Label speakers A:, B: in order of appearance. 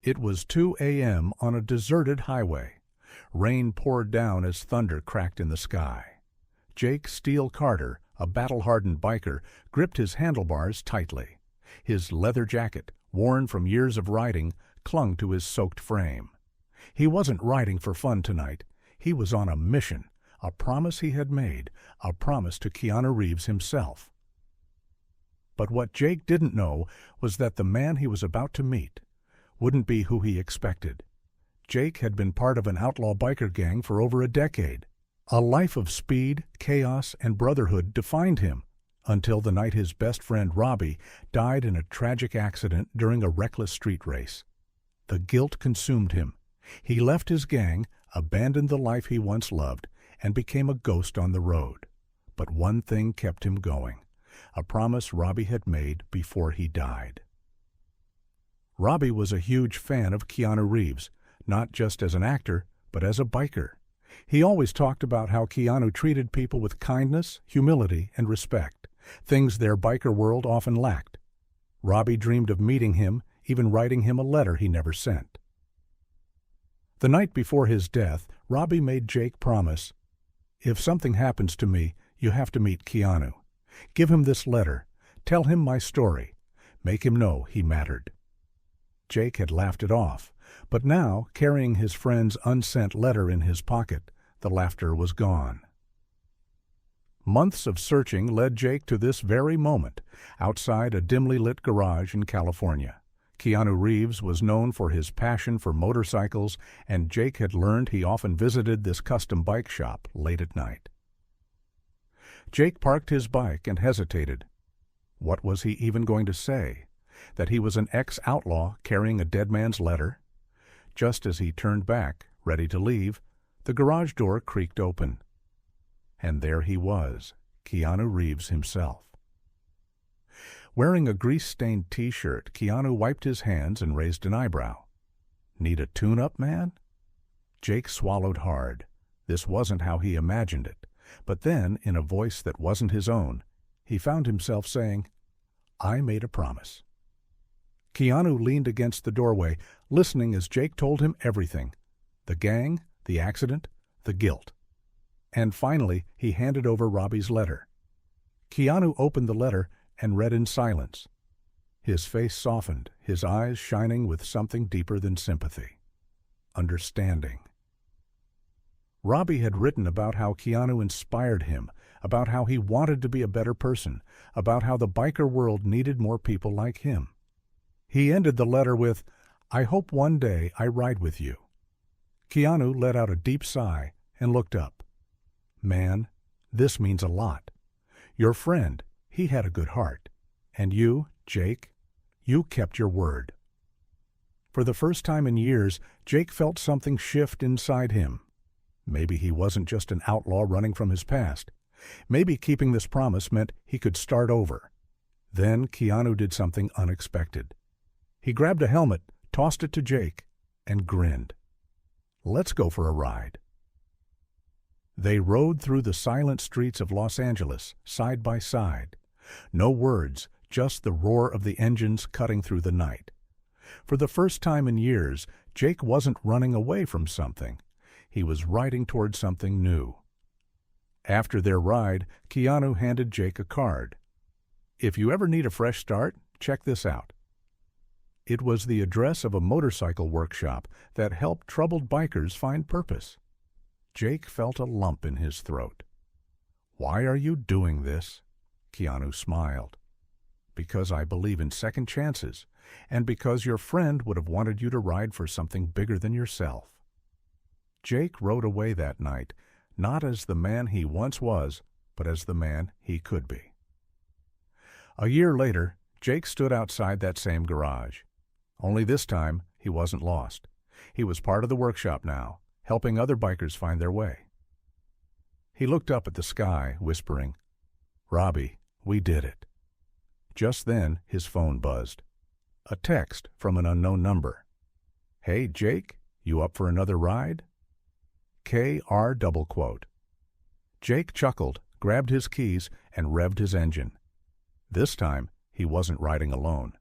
A: It was 2 a.m. on a deserted highway. Rain poured down as thunder cracked in the sky. Jake Steele Carter, a battle-hardened biker, gripped his handlebars tightly. His leather jacket, worn from years of riding, clung to his soaked frame. He wasn't riding for fun tonight. He was on a mission, a promise he had made, a promise to Keanu Reeves himself. But what Jake didn't know was that the man he was about to meet wouldn't be who he expected. Jake had been part of an outlaw biker gang for over a decade. A life of speed, chaos, and brotherhood defined him, until the night his best friend Robbie died in a tragic accident during a reckless street race. The guilt consumed him. He left his gang, abandoned the life he once loved, and became a ghost on the road. But one thing kept him going, a promise Robbie had made before he died. Robbie was a huge fan of Keanu Reeves, not just as an actor, but as a biker. He always talked about how Keanu treated people with kindness, humility, and respect, things their biker world often lacked. Robbie dreamed of meeting him, even writing him a letter he never sent. The night before his death, Robbie made Jake promise, "If something happens to me, you have to meet Keanu. Give him this letter. Tell him my story. Make him know he mattered." Jake had laughed it off, but now, carrying his friend's unsent letter in his pocket, the laughter was gone. Months of searching led Jake to this very moment, outside a dimly lit garage in California. Keanu Reeves was known for his passion for motorcycles, and Jake had learned he often visited this custom bike shop late at night. Jake parked his bike and hesitated. What was he even going to say? That he was an ex-outlaw carrying a dead man's letter? Just as he turned back, ready to leave, the garage door creaked open. And there he was, Keanu Reeves himself. Wearing a grease-stained T-shirt, Keanu wiped his hands and raised an eyebrow. "Need a tune-up, man?" Jake swallowed hard. This wasn't how he imagined it. But then, in a voice that wasn't his own, he found himself saying, "I made a promise." Keanu leaned against the doorway, listening as Jake told him everything. The gang, the accident, the guilt. And finally, he handed over Robbie's letter. Keanu opened the letter and read in silence. His face softened, his eyes shining with something deeper than sympathy. Understanding. Robbie had written about how Keanu inspired him, about how he wanted to be a better person, about how the biker world needed more people like him. He ended the letter with, "I hope one day I ride with you." Keanu let out a deep sigh and looked up. "Man, this means a lot. Your friend, he had a good heart. And you, Jake, you kept your word." For the first time in years, Jake felt something shift inside him. Maybe he wasn't just an outlaw running from his past. Maybe keeping this promise meant he could start over. Then Keanu did something unexpected. He grabbed a helmet, tossed it to Jake, and grinned. "Let's go for a ride." They rode through the silent streets of Los Angeles, side by side. No words, just the roar of the engines cutting through the night. For the first time in years, Jake wasn't running away from something. He was riding toward something new. After their ride, Keanu handed Jake a card. "If you ever need a fresh start, check this out." It was the address of a motorcycle workshop that helped troubled bikers find purpose. Jake felt a lump in his throat. "Why are you doing this?" Keanu smiled. "Because I believe in second chances, and because your friend would have wanted you to ride for something bigger than yourself." Jake rode away that night, not as the man he once was, but as the man he could be. A year later, Jake stood outside that same garage. Only this time, he wasn't lost. He was part of the workshop now, helping other bikers find their way. He looked up at the sky, whispering, "Robbie, we did it." Just then, his phone buzzed. A text from an unknown number. "Hey, Jake, you up for another ride?" KR double quote. Jake chuckled, grabbed his keys, and revved his engine. This time, he wasn't riding alone.